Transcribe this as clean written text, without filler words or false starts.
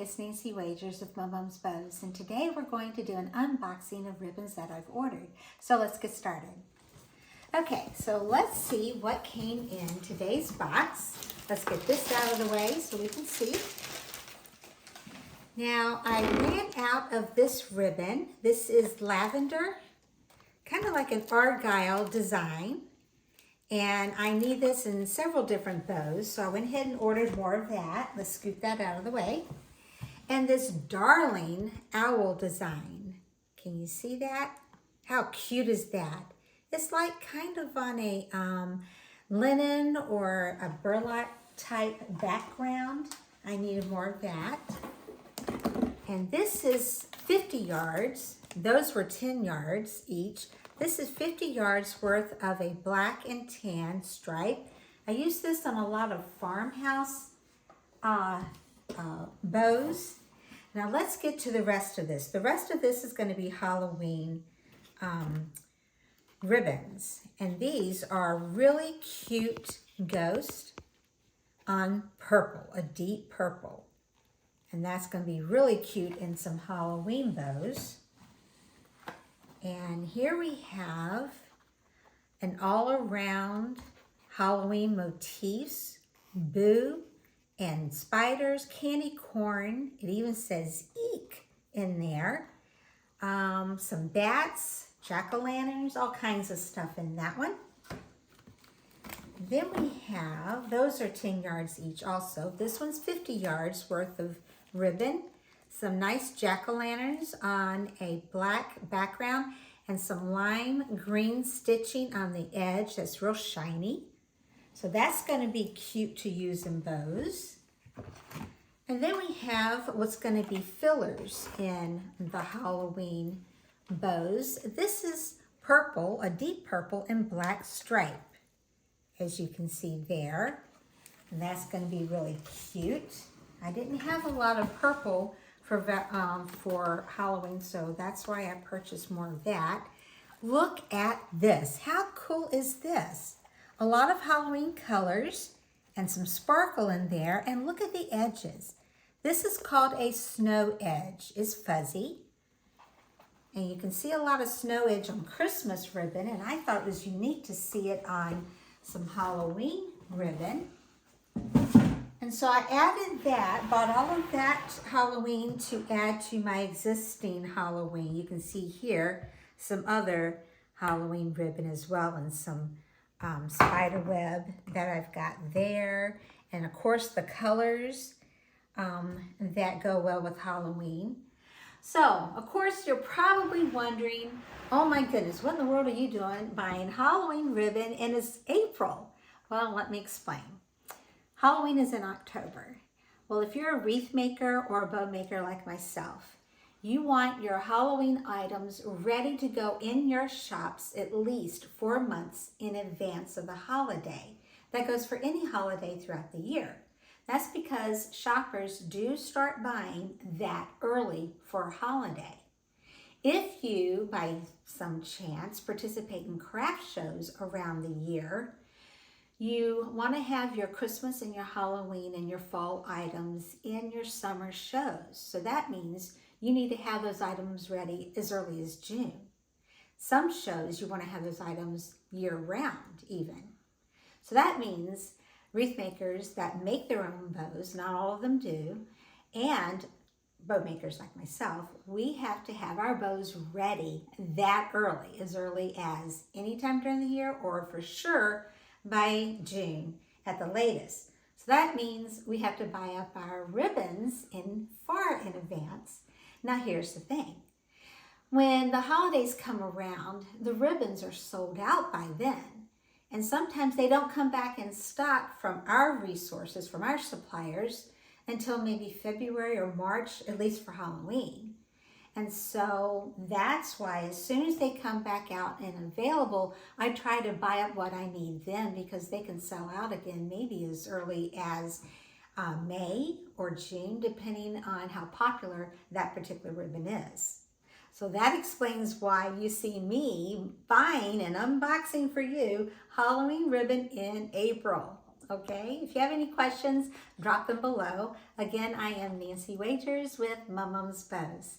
it's Nancy Wagers with My Mom's Bows, and today we're going to do an unboxing of ribbons that I've ordered. So let's get started. Okay, so let's see what came in today's box. Let's get this out of the way so we can see. Now, I ran out of this ribbon. This is lavender, kind of like an argyle design. And I need this in several different bows, so I went ahead and ordered more of that. Let's scoop that out of the way. And this darling owl design. Can you see that? How cute is that? It's like kind of on a linen or a burlap type background. I needed more of that. And this is 50 yards. Those were 10 yards each. This is 50 yards worth of a black and tan stripe. I use this on a lot of farmhouse bows. Now let's get to the rest of this. The rest of this is going to be Halloween ribbons. And these are really cute ghosts on purple, a deep purple. And that's going to be really cute in some Halloween bows. And here we have an all-around Halloween motifs, boo and spiders, candy corn. It even says eek in there. Some bats, jack-o'-lanterns, all kinds of stuff in that one. Then we have, those are 10 yards each also. This one's 50 yards worth of ribbon. Some nice jack-o'-lanterns on a black background and some lime green stitching on the edge that's real shiny. So that's going to be cute to use in bows. And then we have what's going to be fillers in the Halloween bows. This is purple, a deep purple and black stripe, as you can see there. And that's going to be really cute. I didn't have a lot of purple for Halloween, so that's why I purchased more of that. Look at this. How cool is this? A lot of Halloween colors and some sparkle in there, and look at the edges. This is called a snow edge. It's fuzzy, and you can see a lot of snow edge on Christmas ribbon, and I thought it was unique to see it on some Halloween ribbon. And so I added that, bought all of that Halloween to add to my existing Halloween. You can see here some other Halloween ribbon as well, and some spider web that I've got there. And of course the colors that go well with Halloween. So, of course, you're probably wondering, oh my goodness, what in the world are you doing buying Halloween ribbon and it's April? Well, let me explain. Halloween is in October. Well, if you're a wreath maker or a bow maker like myself, you want your Halloween items ready to go in your shops at least 4 months in advance of the holiday. That goes for any holiday throughout the year. That's because shoppers do start buying that early for a holiday. If you, by some chance, participate in craft shows around the year, you want to have your Christmas and your Halloween and your fall items in your summer shows. So that means you need to have those items ready as early as June. Some shows you want to have those items year-round even. So that means wreath makers that make their own bows, not all of them do, and bow makers like myself, we have to have our bows ready that early as any time during the year, or for sure by June at the latest. So that means we have to buy up our ribbons far in advance. Now here's the thing. When the holidays come around, the ribbons are sold out by then. And sometimes they don't come back in stock from our resources, from our suppliers, until maybe February or March, at least for Halloween. And so that's why as soon as they come back out and available, I try to buy up what I need then, because they can sell out again maybe as early as May or June, depending on how popular that particular ribbon is. So that explains why you see me buying and unboxing for you Halloween ribbon in April. Okay, if you have any questions, drop them below. Again, I am Nancy Wagers with Mum Mum's Bows.